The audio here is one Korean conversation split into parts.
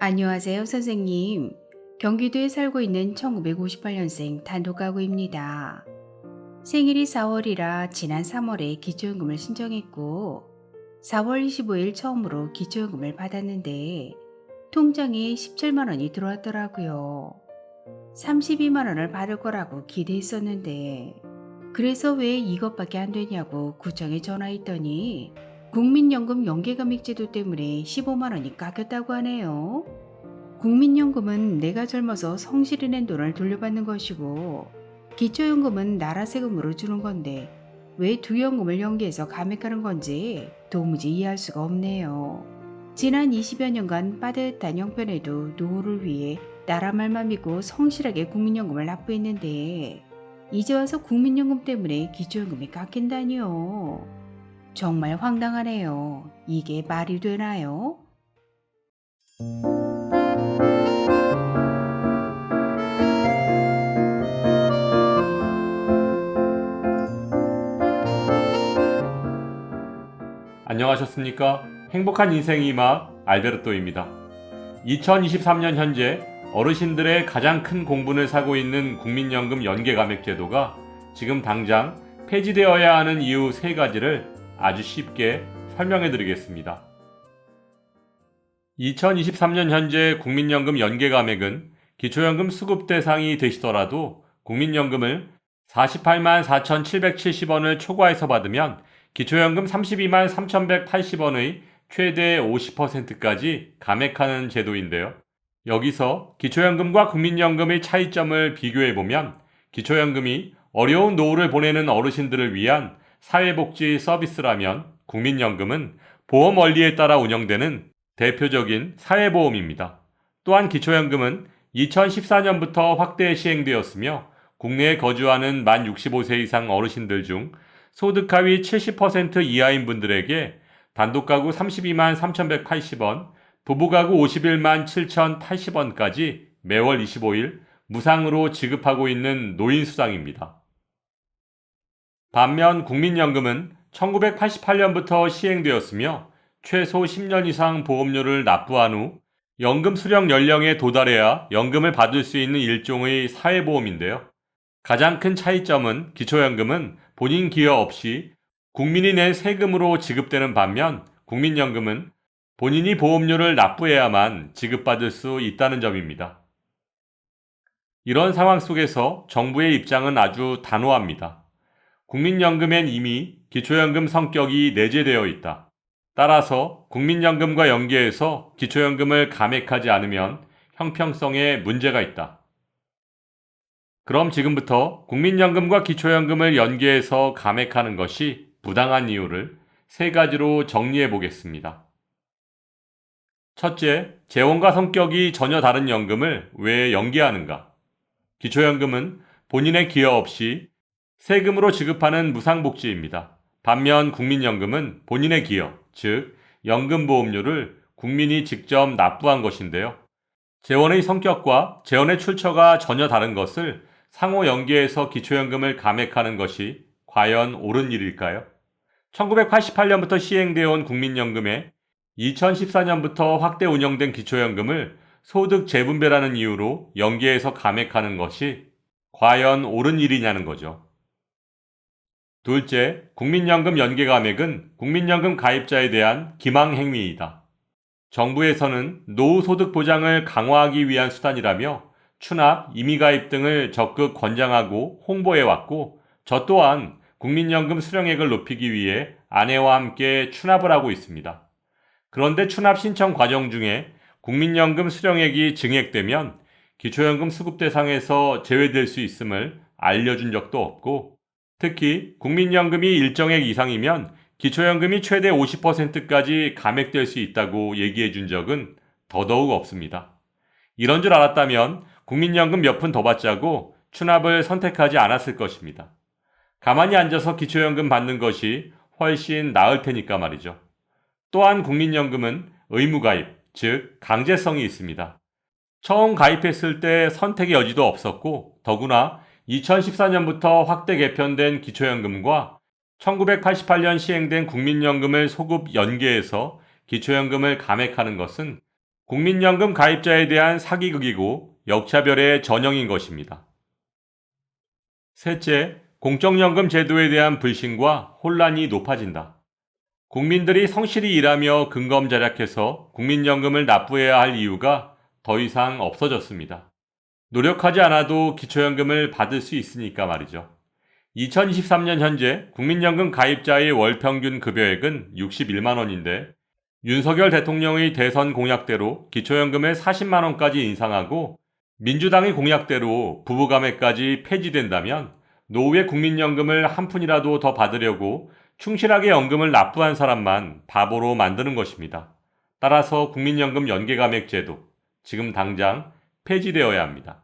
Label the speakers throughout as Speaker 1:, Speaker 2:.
Speaker 1: 안녕하세요, 선생님. 경기도에 살고 있는 1958년생 단독가구입니다. 생일이 4월이라 지난 3월에 기초연금을 신청했고, 4월 25일 처음으로 기초연금을 받았는데, 통장에 17만 원이 들어왔더라고요. 32만 원을 받을 거라고 기대했었는데, 그래서 왜 이것밖에 안 되냐고 구청에 전화했더니, 국민연금 연계감액제도 때문에 15만 원이 깎였다고 하네요. 국민연금은 내가 젊어서 성실히 낸 돈을 돌려받는 것이고, 기초연금은 나라 세금으로 주는 건데 왜 두 연금을 연계해서 감액하는 건지 도무지 이해할 수가 없네요. 지난 20여 년간 빠듯한 형편에도 노후를 위해 나라 말만 믿고 성실하게 국민연금을 납부했는데, 이제 와서 국민연금 때문에 기초연금이 깎인다니요. 정말 황당하네요. 이게 말이 되나요?
Speaker 2: 안녕하셨습니까? 행복한 인생의 맛 알베르토입니다. 2023년 현재 어르신들의 가장 큰 공분을 사고 있는 국민연금 연계감액제도가 지금 당장 폐지되어야 하는 이유 세 가지를 아주 쉽게 설명해 드리겠습니다. 2023년 현재 국민연금 연계감액은 기초연금 수급 대상이 되시더라도 국민연금을 48만 4,770원을 초과해서 받으면 기초연금 32만 3,180원의 최대 50%까지 감액하는 제도인데요. 여기서 기초연금과 국민연금의 차이점을 비교해보면 기초연금이 어려운 노후를 보내는 어르신들을 위한 사회복지 서비스라면 국민연금은 보험 원리에 따라 운영되는 대표적인 사회보험입니다. 또한 기초연금은 2014년부터 확대 시행되었으며 국내에 거주하는 만 65세 이상 어르신들 중 소득 하위 70% 이하인 분들에게 단독가구 32만 3,180원, 부부가구 51만 7,080원까지 매월 25일 무상으로 지급하고 있는 노인수당입니다. 반면 국민연금은 1988년부터 시행되었으며 최소 10년 이상 보험료를 납부한 후 연금 수령 연령에 도달해야 연금을 받을 수 있는 일종의 사회보험인데요. 가장 큰 차이점은 기초연금은 본인 기여 없이 국민이 낸 세금으로 지급되는 반면 국민연금은 본인이 보험료를 납부해야만 지급받을 수 있다는 점입니다. 이런 상황 속에서 정부의 입장은 아주 단호합니다. 국민연금엔 이미 기초연금 성격이 내재되어 있다. 따라서 국민연금과 연계해서 기초연금을 감액하지 않으면 형평성에 문제가 있다. 그럼 지금부터 국민연금과 기초연금을 연계해서 감액하는 것이 부당한 이유를 세 가지로 정리해 보겠습니다. 첫째, 재원과 성격이 전혀 다른 연금을 왜 연계하는가? 기초연금은 본인의 기여 없이 세금으로 지급하는 무상복지입니다. 반면 국민연금은 본인의 기여, 즉 연금보험료를 국민이 직접 납부한 것인데요. 재원의 성격과 재원의 출처가 전혀 다른 것을 상호 연계해서 기초연금을 감액하는 것이 과연 옳은 일일까요? 1988년부터 시행되어 온 국민연금에 2014년부터 확대 운영된 기초연금을 소득 재분배라는 이유로 연계해서 감액하는 것이 과연 옳은 일이냐는 거죠. 둘째, 국민연금 연계감액은 국민연금 가입자에 대한 기망행위이다. 정부에서는 노후소득 보장을 강화하기 위한 수단이라며 추납, 임의가입 등을 적극 권장하고 홍보해왔고, 저 또한 국민연금 수령액을 높이기 위해 아내와 함께 추납을 하고 있습니다. 그런데 추납 신청 과정 중에 국민연금 수령액이 증액되면 기초연금 수급 대상에서 제외될 수 있음을 알려준 적도 없고, 특히 국민연금이 일정액 이상이면 기초연금이 최대 50%까지 감액될 수 있다고 얘기해 준 적은 더더욱 없습니다. 이런 줄 알았다면 국민연금 몇 푼 더 받자고 추납을 선택하지 않았을 것입니다. 가만히 앉아서 기초연금 받는 것이 훨씬 나을 테니까 말이죠. 또한 국민연금은 의무가입, 즉 강제성이 있습니다. 처음 가입했을 때 선택의 여지도 없었고, 더구나 2014년부터 확대 개편된 기초연금과 1988년 시행된 국민연금을 소급 연계해서 기초연금을 감액하는 것은 국민연금 가입자에 대한 사기극이고 역차별의 전형인 것입니다. 셋째, 공적연금 제도에 대한 불신과 혼란이 높아진다. 국민들이 성실히 일하며 근검절약해서 국민연금을 납부해야 할 이유가 더 이상 없어졌습니다. 노력하지 않아도 기초연금을 받을 수 있으니까 말이죠. 2023년 현재 국민연금 가입자의 월 평균 급여액은 61만 원인데 윤석열 대통령의 대선 공약대로 기초연금을 40만 원까지 인상하고 민주당의 공약대로 부부가매까지 폐지된다면 노후에 국민연금을 한 푼이라도 더 받으려고 충실하게 연금을 납부한 사람만 바보로 만드는 것입니다. 따라서 국민연금 연계감액제도 지금 당장 폐지되어야 합니다.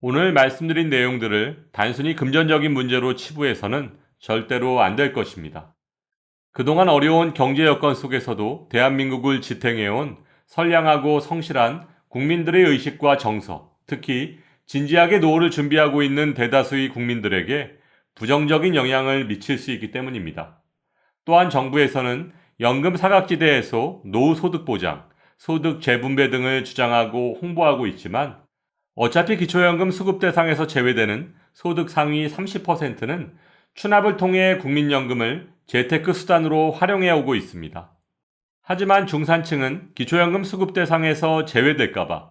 Speaker 2: 오늘 말씀드린 내용들을 단순히 금전적인 문제로 치부해서는 절대로 안 될 것입니다. 그동안 어려운 경제 여건 속에서도 대한민국을 지탱해온 선량하고 성실한 국민들의 의식과 정서, 특히 진지하게 노후를 준비하고 있는 대다수의 국민들에게 부정적인 영향을 미칠 수 있기 때문입니다. 또한 정부에서는 연금 사각지대에서 노후 소득 보장, 소득 재분배 등을 주장하고 홍보하고 있지만 어차피 기초연금 수급 대상에서 제외되는 소득 상위 30%는 추납을 통해 국민연금을 재테크 수단으로 활용해 오고 있습니다. 하지만 중산층은 기초연금 수급 대상에서 제외될까봐,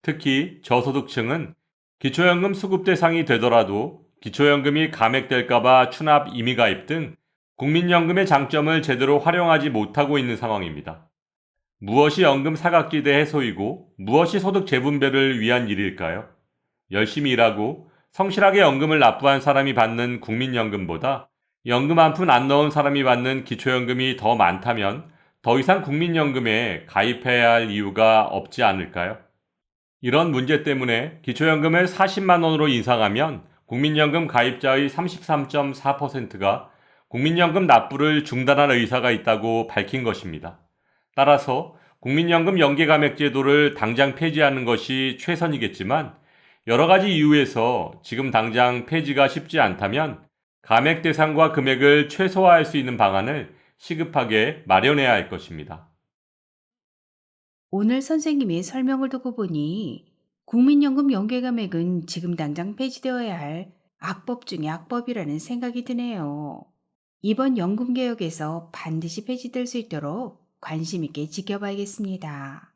Speaker 2: 특히 저소득층은 기초연금 수급 대상이 되더라도 기초연금이 감액될까봐 추납 임의가입 등 국민연금의 장점을 제대로 활용하지 못하고 있는 상황입니다. 무엇이 연금 사각지대 해소이고 무엇이 소득 재분배를 위한 일일까요? 열심히 일하고 성실하게 연금을 납부한 사람이 받는 국민연금보다 연금 한 푼 안 넣은 사람이 받는 기초연금이 더 많다면 더 이상 국민연금에 가입해야 할 이유가 없지 않을까요? 이런 문제 때문에 기초연금을 40만 원으로 인상하면 국민연금 가입자의 33.4%가 국민연금 납부를 중단할 의사가 있다고 밝힌 것입니다. 따라서 국민연금 연계감액제도를 당장 폐지하는 것이 최선이겠지만 여러 가지 이유에서 지금 당장 폐지가 쉽지 않다면 감액 대상과 금액을 최소화할 수 있는 방안을 시급하게 마련해야 할 것입니다.
Speaker 1: 오늘 선생님이 설명을 듣고 보니 국민연금 연계감액은 지금 당장 폐지되어야 할 악법 중의 악법이라는 생각이 드네요. 이번 연금개혁에서 반드시 폐지될 수 있도록 관심 있게 지켜봐야겠습니다.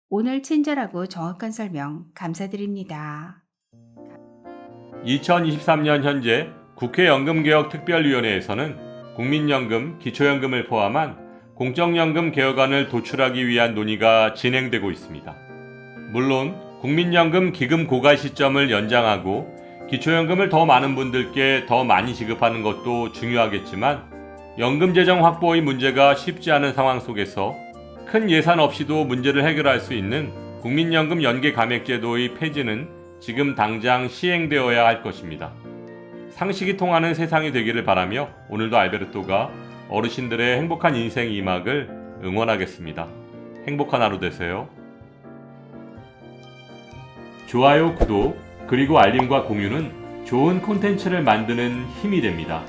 Speaker 1: 오늘 친절하고 정확한 설명 감사드립니다.
Speaker 2: 2023년 현재 국회 연금개혁특별위원회에서는 국민연금, 기초연금을 포함한 공적연금 개혁안을 도출하기 위한 논의가 진행되고 있습니다. 물론 국민연금 기금 고갈 시점을 연장하고 기초연금을 더 많은 분들께 더 많이 지급하는 것도 중요하겠지만 연금 재정 확보의 문제가 쉽지 않은 상황 속에서 큰 예산 없이도 문제를 해결할 수 있는 국민연금 연계감액제도의 폐지는 지금 당장 시행되어야 할 것입니다. 상식이 통하는 세상이 되기를 바라며 오늘도 알베르토가 어르신들의 행복한 인생 2막을 응원하겠습니다. 행복한 하루 되세요. 좋아요, 구독, 그리고 알림과 공유는 좋은 콘텐츠를 만드는 힘이 됩니다.